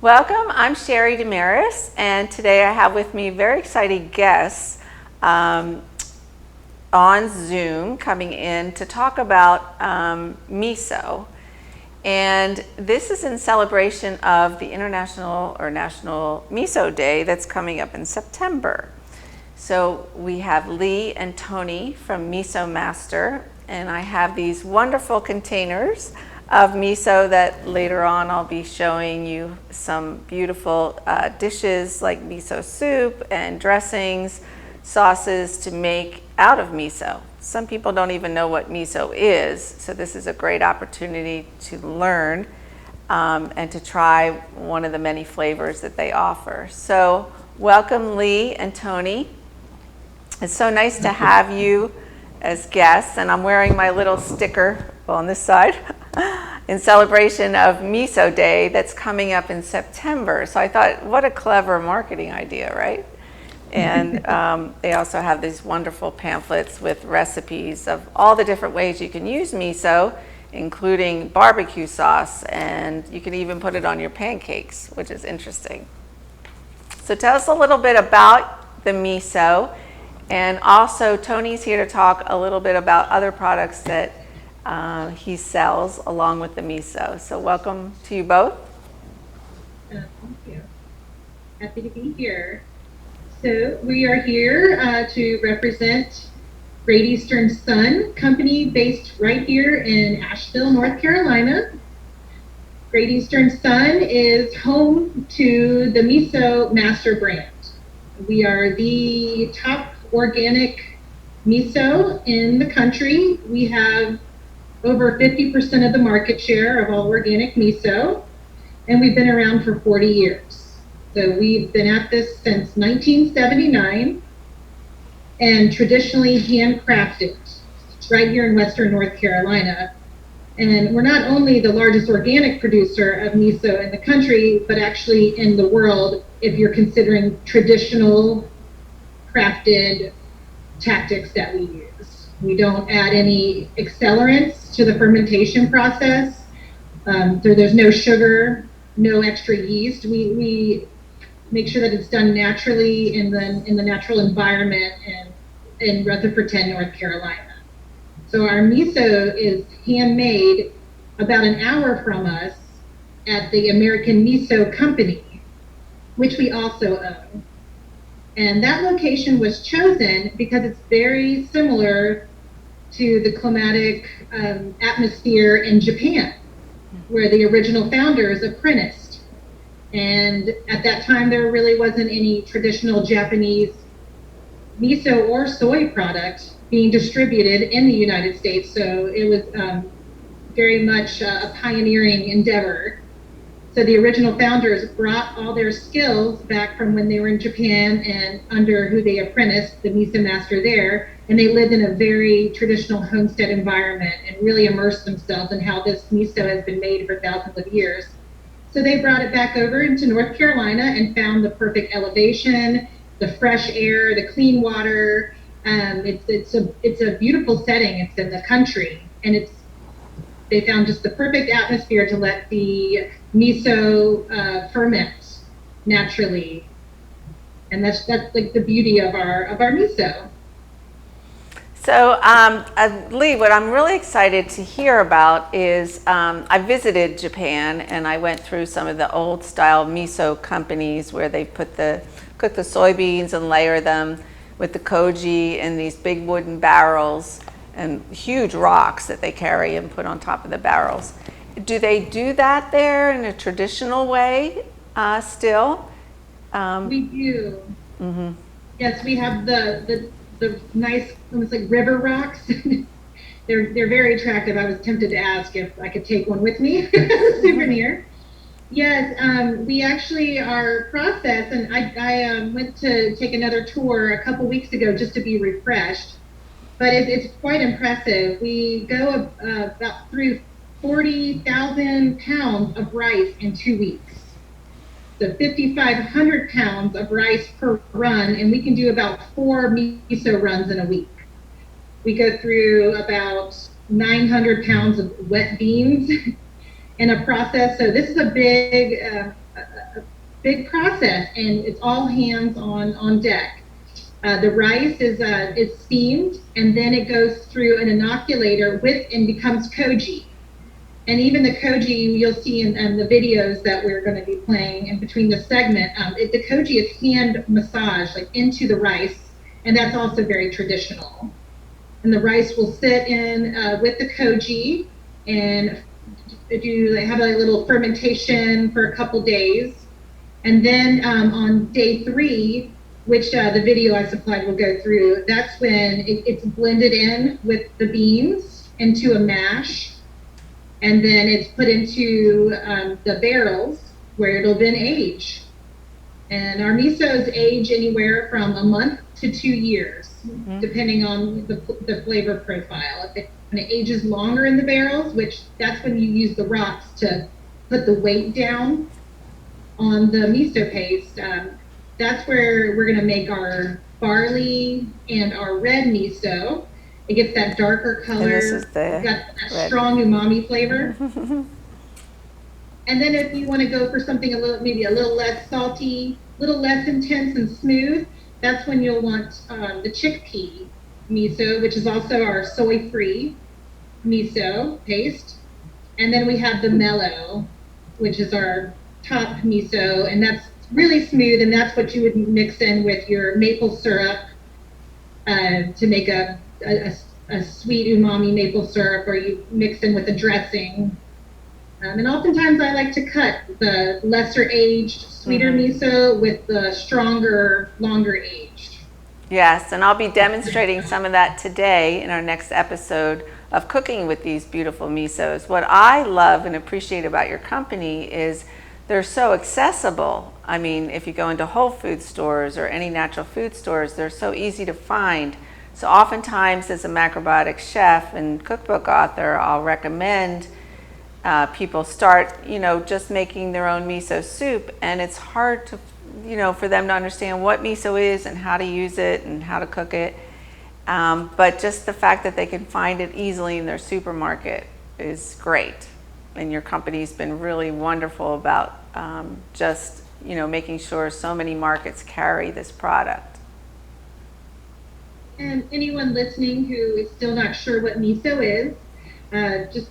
Welcome, I'm Sherry Damaris, and today I have with me very exciting guests on Zoom coming in to talk about miso. And this is in celebration of the International or National Miso Day that's coming up in September. So we have Lee and Tony from Miso Master, and I have these wonderful containers of miso that later on I'll be showing you some beautiful dishes like miso soup and dressings, sauces to make out of miso. Some people don't even know what miso is, so this is a great opportunity to learn and to try one of the many flavors that they offer. So welcome, Lee and Tony. It's so nice to have you as guests, and I'm wearing my little sticker on this side in celebration of Miso Day that's coming up in September. So I thought, what a clever marketing idea, right? And they also have these wonderful pamphlets with recipes of all the different ways you can use miso, including barbecue sauce, and you can even put it on your pancakes, which is interesting. So tell us a little bit about the miso, and also Tony's here to talk a little bit about other products that he sells along with the miso. So welcome to you both. Thank you. Happy to be here. So we are here to represent Great Eastern Sun Company based right here in Asheville, North Carolina. Great Eastern Sun is home to the Miso Master brand. We are the top organic miso in the country. We have over 50% of the market share of all organic miso, and we've been around for 40 years. So we've been at this since 1979 and traditionally handcrafted right here in Western North Carolina. And we're not only the largest organic producer of miso in the country, but actually in the world, if you're considering traditional crafted tactics that we use. We don't add any accelerants to the fermentation process. There's no sugar, no extra yeast. We make sure that it's done naturally in the natural environment and in Rutherford, North Carolina. So our miso is handmade about an hour from us at the American Miso Company, which we also own. And that location was chosen because it's very similar to the climatic atmosphere in Japan, where the original founders apprenticed. And at that time, there really wasn't any traditional Japanese miso or soy product being distributed in the United States. So it was very much a pioneering endeavor. So the original founders brought all their skills back from when they were in Japan and under who they apprenticed, the miso master there, and they lived in a very traditional homestead environment and really immersed themselves in how this miso has been made for thousands of years. So they brought it back over into North Carolina and found the perfect elevation, the fresh air, the clean water. It's a beautiful setting. It's in the country, and they found just the perfect atmosphere to let the miso ferment naturally, and that's like the beauty of our miso. So Lee, what I'm really excited to hear about is I visited Japan and I went through some of the old style miso companies where they cook the soybeans and layer them with the koji in these big wooden barrels and huge rocks that they carry and put on top of the barrels. Do they do that there in a traditional way still? We do. Mm-hmm. Yes, we have the nice, almost like river rocks. They're very attractive. I was tempted to ask if I could take one with me, souvenir. Yes, we actually are processed, and I went to take another tour a couple weeks ago just to be refreshed. But it's quite impressive. We go about through 40,000 pounds of rice in 2 weeks. So 5,500 pounds of rice per run, and we can do about 4 miso runs in a week. We go through about 900 pounds of wet beans in a process. So this is a big process, and it's all hands on deck. The rice is steamed, and then it goes through an inoculator with and becomes koji. And even the koji you'll see in the videos that we're going to be playing in between the segment, the koji is hand massaged like into the rice, and that's also very traditional. And the rice will sit in with the koji and have a little fermentation for a couple days. And then on day 3, which the video I supplied will go through, that's when it's blended in with the beans into a mash. And then it's put into the barrels where it'll then age. And our misos age anywhere from a month to 2 years, depending on the flavor profile. When it ages longer in the barrels, which that's when you use the rocks to put the weight down on the miso paste, that's where we're going to make our barley and our red miso. It gets that darker color. And this is the got that strong umami flavor. And then if you want to go for something maybe a little less salty, a little less intense and smooth, that's when you'll want the chickpea miso, which is also our soy-free miso paste. And then we have the mellow, which is our top miso, and that's really smooth, and that's what you would mix in with your maple syrup to make a sweet umami maple syrup, or you mix in with a dressing. And oftentimes I like to cut the lesser aged, sweeter miso with the stronger, longer aged. Yes, and I'll be demonstrating some of that today in our next episode of cooking with these beautiful misos. What I love and appreciate about your company is they're so accessible. I mean, if you go into Whole Food stores or any natural food stores, they're so easy to find. So oftentimes as a macrobiotic chef and cookbook author, I'll recommend people start, just making their own miso soup, and it's hard to, for them to understand what miso is and how to use it and how to cook it. But just the fact that they can find it easily in their supermarket is great. And your company's been really wonderful about making sure so many markets carry this product. And anyone listening who is still not sure what miso is, just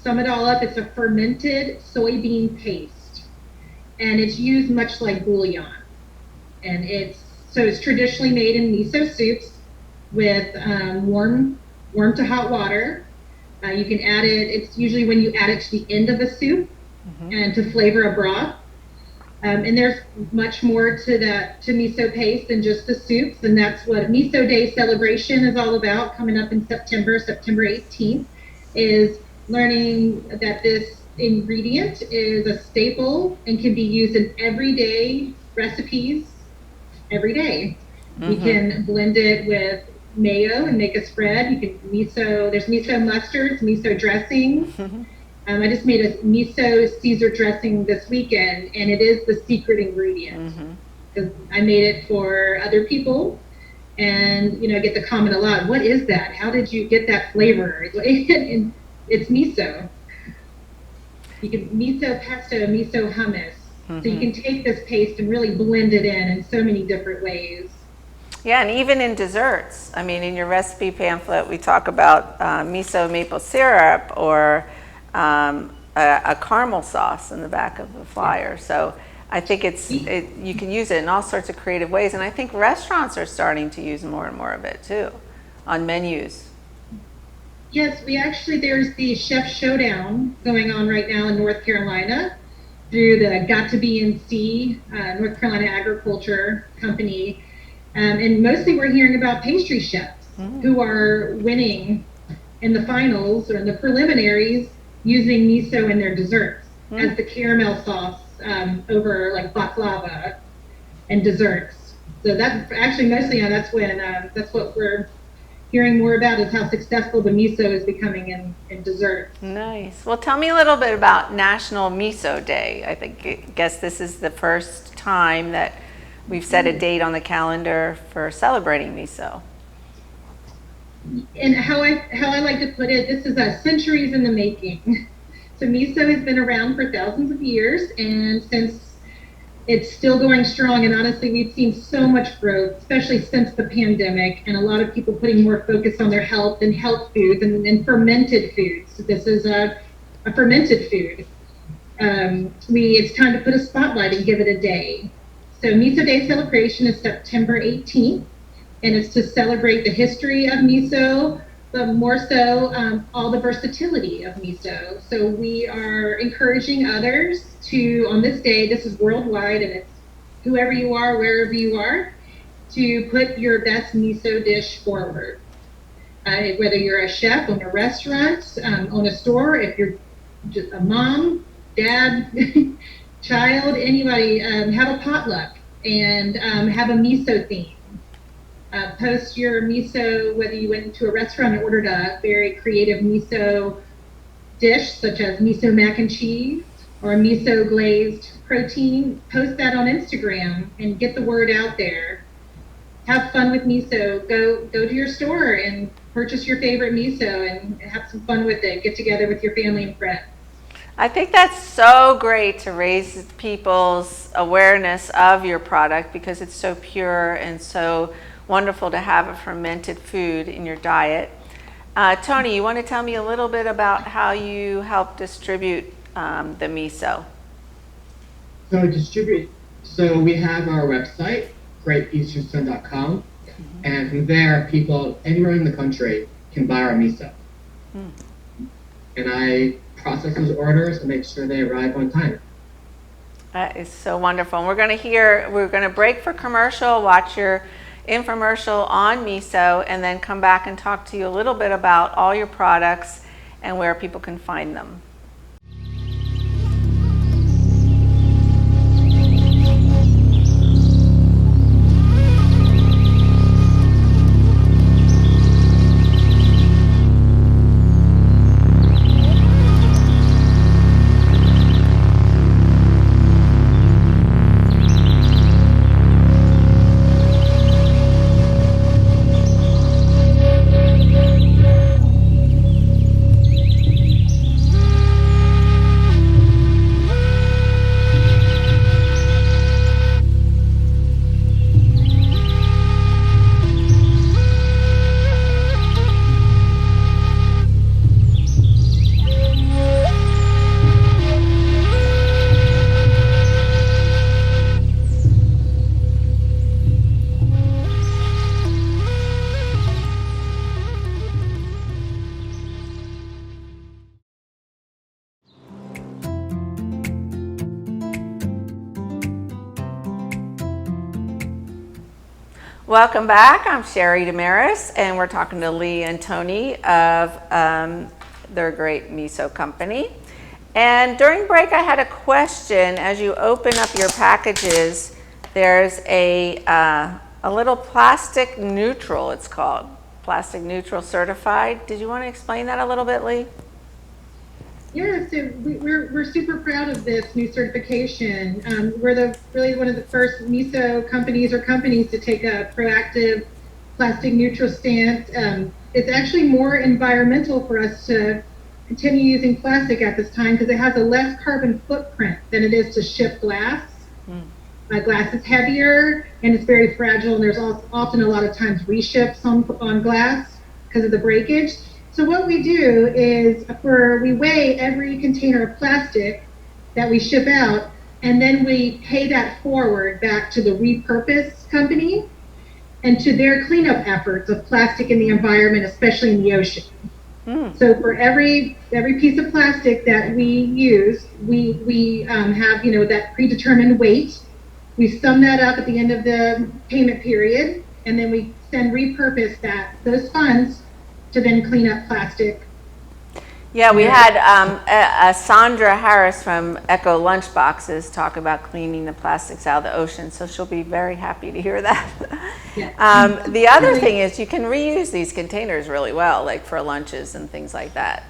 sum it all up. It's a fermented soybean paste, and it's used much like bouillon. And it's traditionally made in miso soups with warm to hot water. You can add it. It's usually when you add it to the end of a soup and to flavor a broth. And there's much more to miso paste than just the soups, and that's what Miso Day celebration is all about. Coming up in September 18th, is learning that this ingredient is a staple and can be used in everyday recipes every day. You can blend it with mayo and make a spread. You can there's miso mustards, miso dressings. I just made a miso Caesar dressing this weekend, and it is the secret ingredient. Because I made it for other people, and I get the comment a lot, what is that? How did you get that flavor? And it's miso. You can miso pesto, miso hummus. So you can take this paste and really blend it in so many different ways. Yeah, and even in desserts. I mean, in your recipe pamphlet, we talk about miso maple syrup or a caramel sauce in the back of the flyer. So I think you can use it in all sorts of creative ways. And I think restaurants are starting to use more and more of it too on menus. Yes, there's the Chef Showdown going on right now in North Carolina through the Got to Be in C, North Carolina Agriculture Company. And mostly we're hearing about pastry chefs who are winning in the finals or in the preliminaries using miso in their desserts as the caramel sauce over like baklava and desserts. So that's actually mostly that's what we're hearing more about, is how successful the miso is becoming in desserts. Nice. Well, tell me a little bit about National Miso Day. I guess this is the first time that we've set a date on the calendar for celebrating miso. And how I like to put it, this is centuries in the making. So miso has been around for thousands of years, and since It's still going strong, and honestly, we've seen so much growth, especially since the pandemic, and a lot of people putting more focus on their health and health foods and fermented foods. So this is a fermented food. It's time to put a spotlight and give it a day. So Miso Day celebration is September 18th, and it's to celebrate the history of miso, but more so all the versatility of miso. So we are encouraging others to, on this day, this is worldwide, and it's whoever you are, wherever you are, to put your best miso dish forward. Whether you're a chef on a restaurant, on a store, if you're just a mom, dad, child, anybody, have a potluck and have a miso theme. Post your miso, whether you went to a restaurant and ordered a very creative miso dish, such as miso mac and cheese or miso glazed protein, post that on Instagram and get the word out there. Have fun with miso. Go to your store and purchase your favorite miso and have some fun with it. Get together with your family and friends. I think that's so great to raise people's awareness of your product because it's so pure and so wonderful to have a fermented food in your diet. Tony, you want to tell me a little bit about how you help distribute the miso? So we have our website, greateasternsun.com, and from there, people anywhere in the country can buy our miso. And I process those orders and make sure they arrive on time. That is so wonderful. And we're going to break for commercial, watch your infomercial on miso, and then come back and talk to you a little bit about all your products and where people can find them. Welcome back. I'm Sherry Damaris, and we're talking to Lee and Tony of their great miso company. And during break, I had a question. As you open up your packages, there's a little plastic neutral, it's called. Plastic neutral certified. Did you want to explain that a little bit, Lee? Yeah, so we're super proud of this new certification. We're really one of the first miso companies to take a proactive plastic neutral stance. It's actually more environmental for us to continue using plastic at this time because it has a less carbon footprint than it is to ship glass. Glass is heavier and it's very fragile, and there's often a lot of times reships on glass because of the breakage. So what we do is we weigh every container of plastic that we ship out, and then we pay that forward back to the repurpose company and to their cleanup efforts of plastic in the environment, especially in the ocean. So for every piece of plastic that we use, we have that predetermined weight. We sum that up at the end of the payment period, and then we repurpose those funds to then clean up plastic. Yeah, we had Sandra Harris from Echo Lunchboxes talk about cleaning the plastics out of the ocean, so she'll be very happy to hear that. Yeah. The other thing is you can reuse these containers really well, like for lunches and things like that,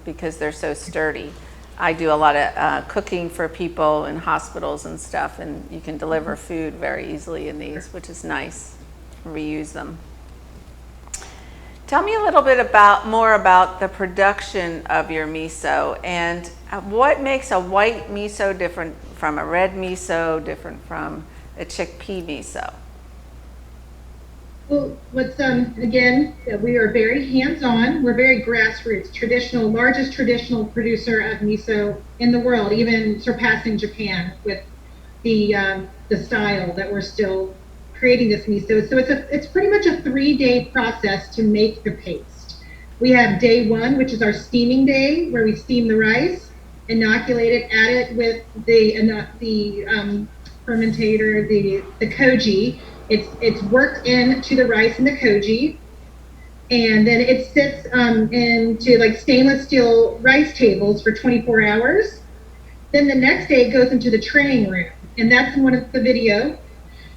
because they're so sturdy. I do a lot of cooking for people in hospitals and stuff, and you can deliver food very easily in these, which is nice. Reuse them. Tell me a little bit more about the production of your miso, and what makes a white miso different from a red miso, different from a chickpea miso? Well, again, we are very hands-on. We're very grassroots, largest traditional producer of miso in the world, even surpassing Japan with the style that we're still creating this miso. So it's pretty much a 3-day process to make the paste. We have day 1, which is our steaming day, where we steam the rice, inoculate it, add it with the fermentator, the koji. It's worked into the rice and the koji, and then it sits into like stainless steel rice tables for 24 hours. Then the next day it goes into the training room, and that's in one of the video.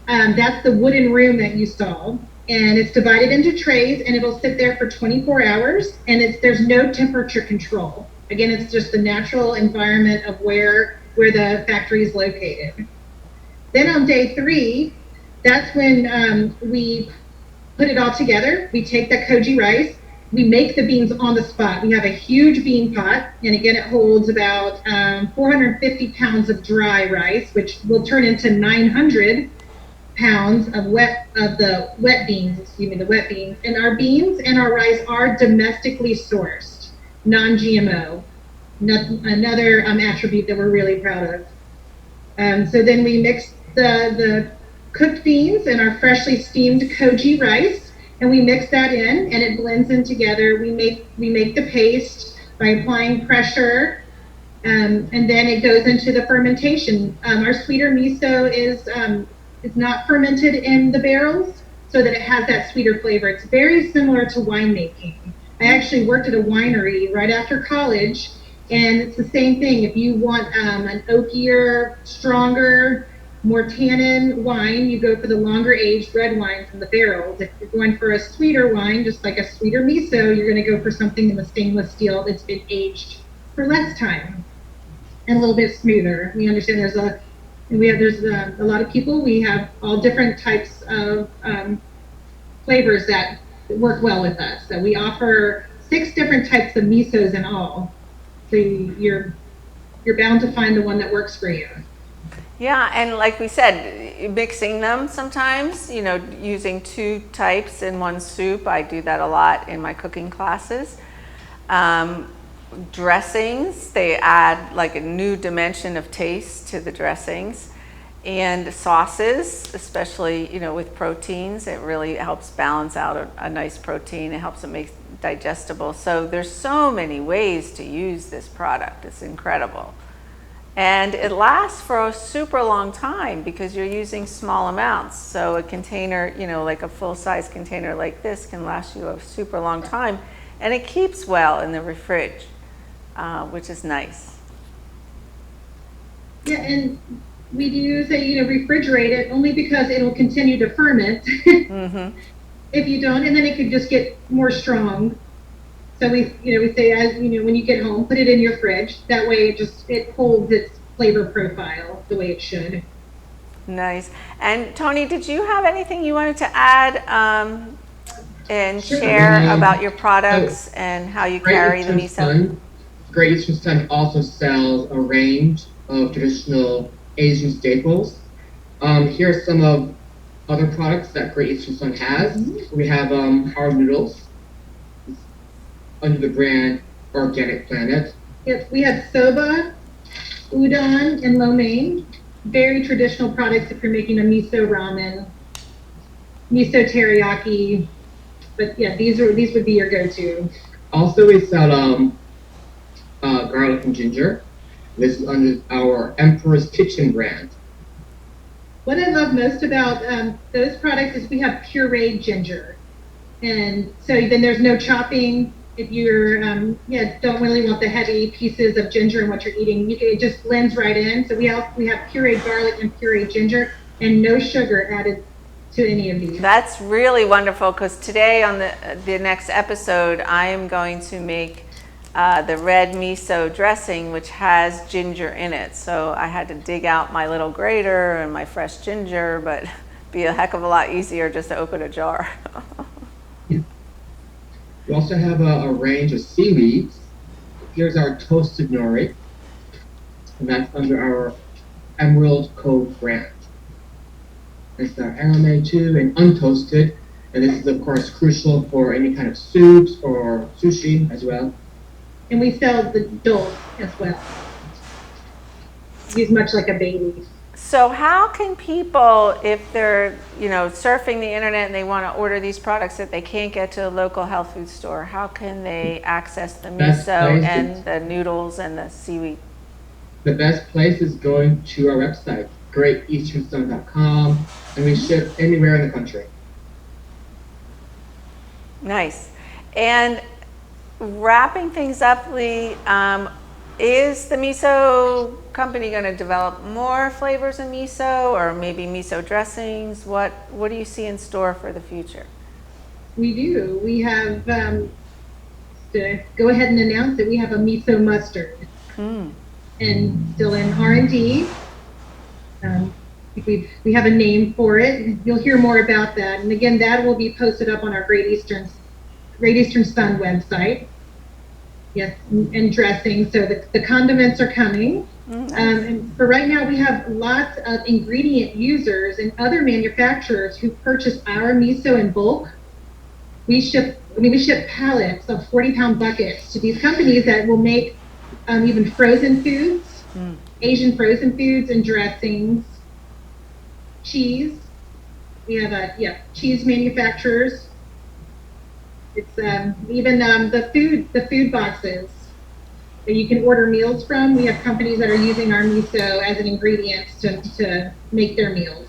That's the wooden room that you saw, and it's divided into trays, and it'll sit there for 24 hours, and there's no temperature control. Again, it's just the natural environment of where the factory is located. Then on day 3, that's when we put it all together. We take the koji rice, we make the beans on the spot. We have a huge bean pot, and again, it holds about 450 pounds of dry rice, which will turn into 900 pounds of the wet beans. And our beans and our rice are domestically sourced, non-GMO. Another attribute that we're really proud of. So then we mix the cooked beans and our freshly steamed koji rice, and we mix that in, and it blends in together. We make the paste by applying pressure, and then it goes into the fermentation. Our sweeter miso is not fermented in the barrels, so that it has that sweeter flavor. It's very similar to winemaking. I actually worked at a winery right after college, and it's the same thing. If you want an oakier, stronger, more tannin wine, you go for the longer aged red wine from the barrels. If you're going for a sweeter wine, just like a sweeter miso, you're going to go for something in the stainless steel that's been aged for less time and a little bit smoother. We understand there's a lot of people. We have all different types of flavors that work well with us. So we offer 6 different types of misos in all. So you're bound to find the one that works for you. Yeah, and like we said, mixing them sometimes, using 2 types in one soup. I do that a lot in my cooking classes. Dressings, they add like a new dimension of taste to the dressings. And sauces, especially, with proteins, it really helps balance out a nice protein. It helps it make digestible. So there's so many ways to use this product. It's incredible. And it lasts for a super long time because you're using small amounts. So a container, like a full-size container like this can last you a super long time. And it keeps well in the fridge, which is nice. Yeah, and we do say, refrigerate it only because it'll continue to ferment. Mm-hmm. If you don't, and then it could just get more strong. So we say, when you get home, put it in your fridge. That way it holds its flavor profile the way it should. Nice. And Tony, did you have anything you wanted to add and Sure. share about your products and how you carry the miso? Great Eastern Sun also sells a range of traditional Asian staples. Here are some of other products that Great Eastern Sun has. Mm-hmm. We have hard noodles under the brand Organic Planet. Yes, we have soba, udon, and lo mein. Very traditional products if you're making a miso ramen, miso teriyaki. But yeah, these would be your go-to. Also, we sell garlic and ginger. This is under our Emperor's Kitchen brand. What I love most about those products is we have pureed ginger. And so then there's no chopping. If you're don't really want the heavy pieces of ginger in what you're eating, it just blends right in. So we have pureed garlic and pureed ginger, and no sugar added to any of these. That's really wonderful, because today on the next episode, I am going to make the red miso dressing, which has ginger in it. So I had to dig out my little grater and my fresh ginger, but it'd be a heck of a lot easier just to open a jar. We also have a range of seaweeds. Here's our toasted nori, and that's under our Emerald Cove brand. It's our aromated too, and untoasted. And this is, of course, crucial for any kind of soups or sushi as well. And we sell the dole as well. Used much like a bay leaf. So how can people, if they're, surfing the internet and they want to order these products that they can't get to a local health food store, how can they access the miso and the noodles and the seaweed? The best place is going to our website, greateasternsun.com, and we ship anywhere in the country. Nice. And wrapping things up, Lee, is the miso company going to develop more flavors of miso, or maybe miso dressings? What do you see in store for the future? We do. We have, to go ahead and announce that we have a miso mustard. And still in R&D. We have a name for it. You'll hear more about that. And again, that will be posted up on our Great Eastern Sun website. Yes, and dressing. So the condiments are coming. And for right now, we have lots of ingredient users and other manufacturers who purchase our miso in bulk. We ship pallets of 40-pound buckets to these companies that will make even frozen foods, Asian frozen foods and dressings, cheese. We have cheese manufacturers. It's even the food boxes that you can order meals from. We have companies that are using our miso as an ingredient to make their meals.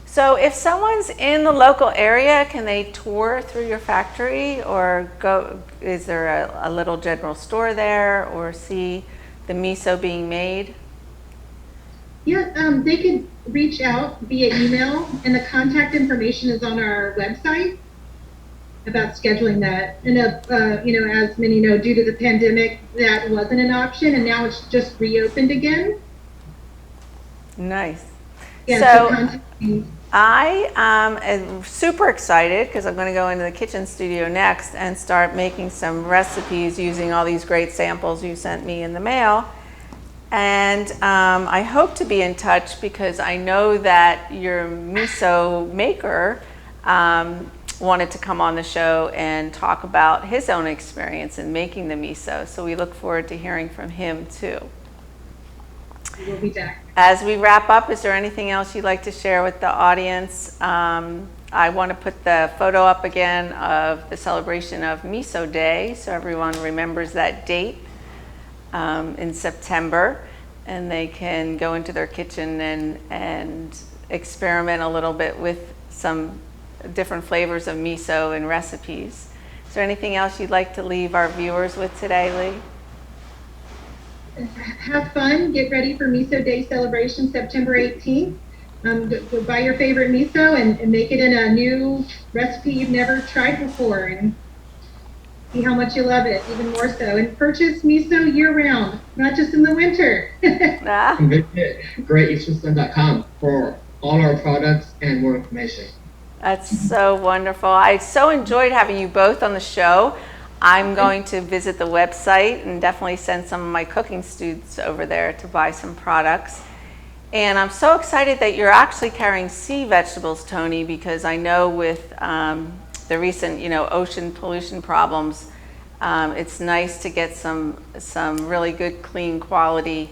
So if someone's in the local area, can they tour through your factory, or go? Is there a little general store there, or see the miso being made? Yeah, they could reach out via email, and the contact information is on our website about scheduling that. And as many know, due to the pandemic, that wasn't an option, and now it's just reopened again. Nice. Yeah, so contact me. I am super excited because I'm going to go into the kitchen studio next and start making some recipes using all these great samples you sent me in the mail. And I hope to be in touch because I know that your miso maker wanted to come on the show and talk about his own experience in making the miso. So we look forward to hearing from him too. We'll be back. As we wrap up, is there anything else you'd like to share with the audience? I want to put the photo up again of the celebration of Miso Day so everyone remembers that date in September, and they can go into their kitchen and experiment a little bit with some different flavors of miso and recipes. Is there anything else you'd like to leave our viewers with today, Lee? Have fun. Get ready for Miso Day celebration September 18th. Go buy your favorite miso and make it in a new recipe you've never tried before, and see how much you love it, even more so. And purchase miso year-round, not just in the winter. And visit greateasternsun.com for all our products and more information. That's so wonderful. I so enjoyed having you both on the show. I'm going to visit the website and definitely send some of my cooking students over there to buy some products. And I'm so excited that you're actually carrying sea vegetables, Tony, because I know with the recent, ocean pollution problems, it's nice to get some really good, clean quality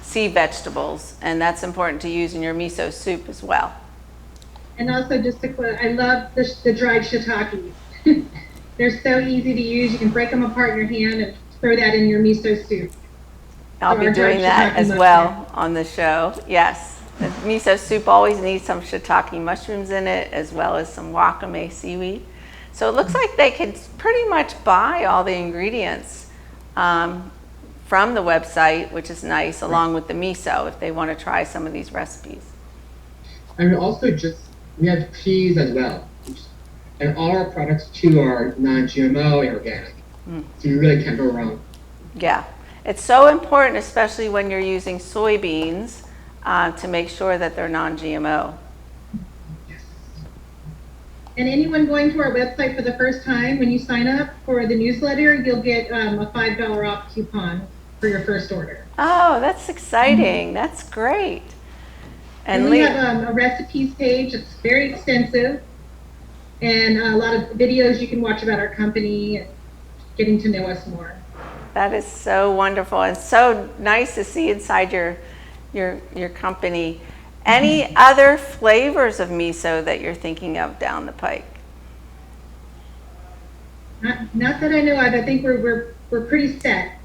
sea vegetables, and that's important to use in your miso soup as well. And also, just to quote, I love the dried shiitakes. They're so easy to use. You can break them apart in your hand and throw that in your miso soup. I'll be doing that as well on the show. Yes, the miso soup always needs some shiitake mushrooms in it, as well as some wakame seaweed. So it looks like they can pretty much buy all the ingredients from the website, which is nice, along with the miso if they want to try some of these recipes. And also we have peas as well. And all our products too are non-GMO and organic. So you really can't go wrong. Yeah, it's so important, especially when you're using soybeans, to make sure that they're non-GMO. And anyone going to our website for the first time, when you sign up for the newsletter, you'll get a $5 off coupon for your first order. Oh, that's exciting. That's great. And we have a recipes page. It's very extensive, and a lot of videos you can watch about our company and getting to know us more. That is so wonderful and so nice to see inside your company. Any other flavors of miso that you're thinking of down the pike? Not that I know of. I think we're pretty set.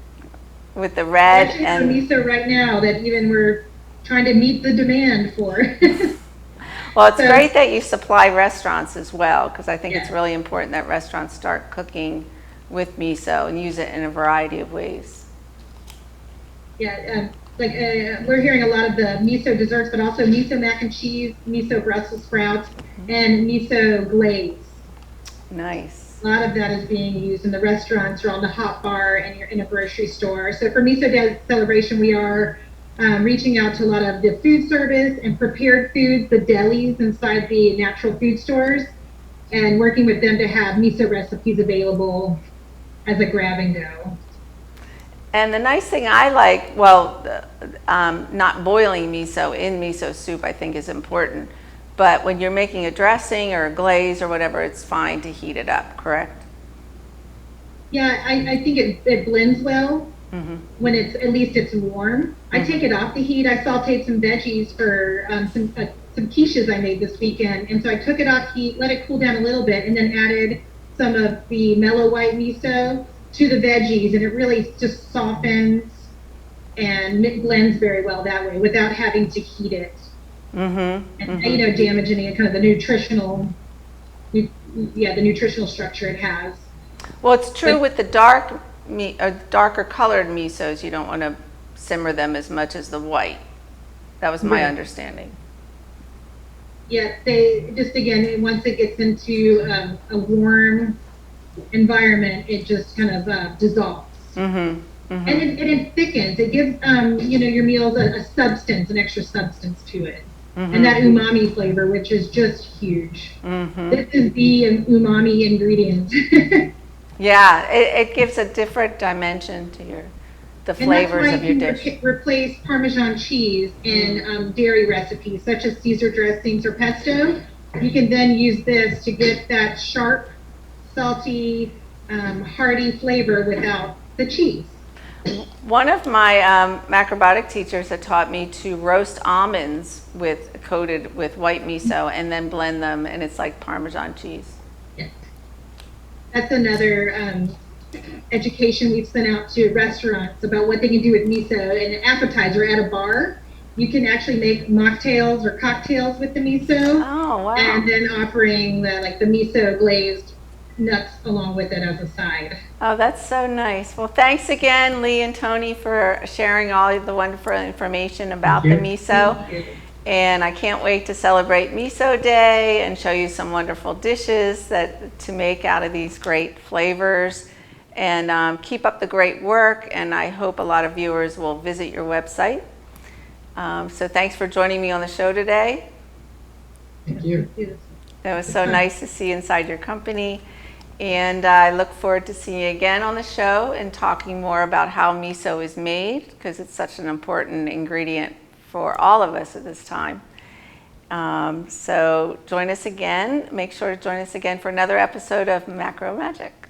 With the red Actually, and miso right now that even we're trying to meet the demand for. well, it's great that you supply restaurants as well, because I think it's Yeah. really important that restaurants start cooking with miso and use it in a variety of ways. Yeah, we're hearing a lot of the miso desserts, but also miso mac and cheese, miso Brussels sprouts, and miso glaze. Nice. A lot of that is being used in the restaurants or on the hot bar and you're in a grocery store. So for Miso Day celebration, we are reaching out to a lot of the food service and prepared foods, the delis inside the natural food stores, and working with them to have miso recipes available as a grab and go. And the nice thing I like, well, not boiling miso in miso soup I think is important, but when you're making a dressing or a glaze or whatever, it's fine to heat it up, correct? Yeah, I think it blends well when at least it's warm. I take it off the heat. I sauteed some veggies for some quiches I made this weekend, and so I took it off heat, let it cool down a little bit, and then added some of the mellow white miso to the veggies, and it really just softens and it blends very well that way without having to heat it. And damage any kind of the nutritional structure it has. Well, it's true with the darker colored misos, you don't want to simmer them as much as the white. That was my understanding. Yeah, they just, again, once it gets into a warm environment, it just kind of dissolves. And it thickens. It gives your meals a substance, an extra substance to it. And that umami flavor, which is just huge. This is the umami ingredient. Yeah, it gives a different dimension to the flavors of your dish. And replace Parmesan cheese in dairy recipes, such as Caesar dressings or pesto. You can then use this to get that sharp, salty, hearty flavor without the cheese. One of my macrobiotic teachers had taught me to roast almonds coated with white miso and then blend them, and it's like Parmesan cheese. Yes. That's another education we've sent out to restaurants about what they can do with miso. And an appetizer at a bar, you can actually make mocktails or cocktails with the miso. Oh, wow. And then offering the miso glazed nuts along with it as a side. Oh, that's so nice. Well, thanks again, Lee and Tony, for sharing all the wonderful information about the miso. And I can't wait to celebrate Miso Day and show you some wonderful dishes to make out of these great flavors. And keep up the great work, and I hope a lot of viewers will visit your website. So thanks for joining me on the show today. Thank you. It was so nice to see inside your company. And I look forward to seeing you again on the show and talking more about how miso is made, because it's such an important ingredient for all of us at this time. So join us again. Make sure to join us again for another episode of Macro Magic.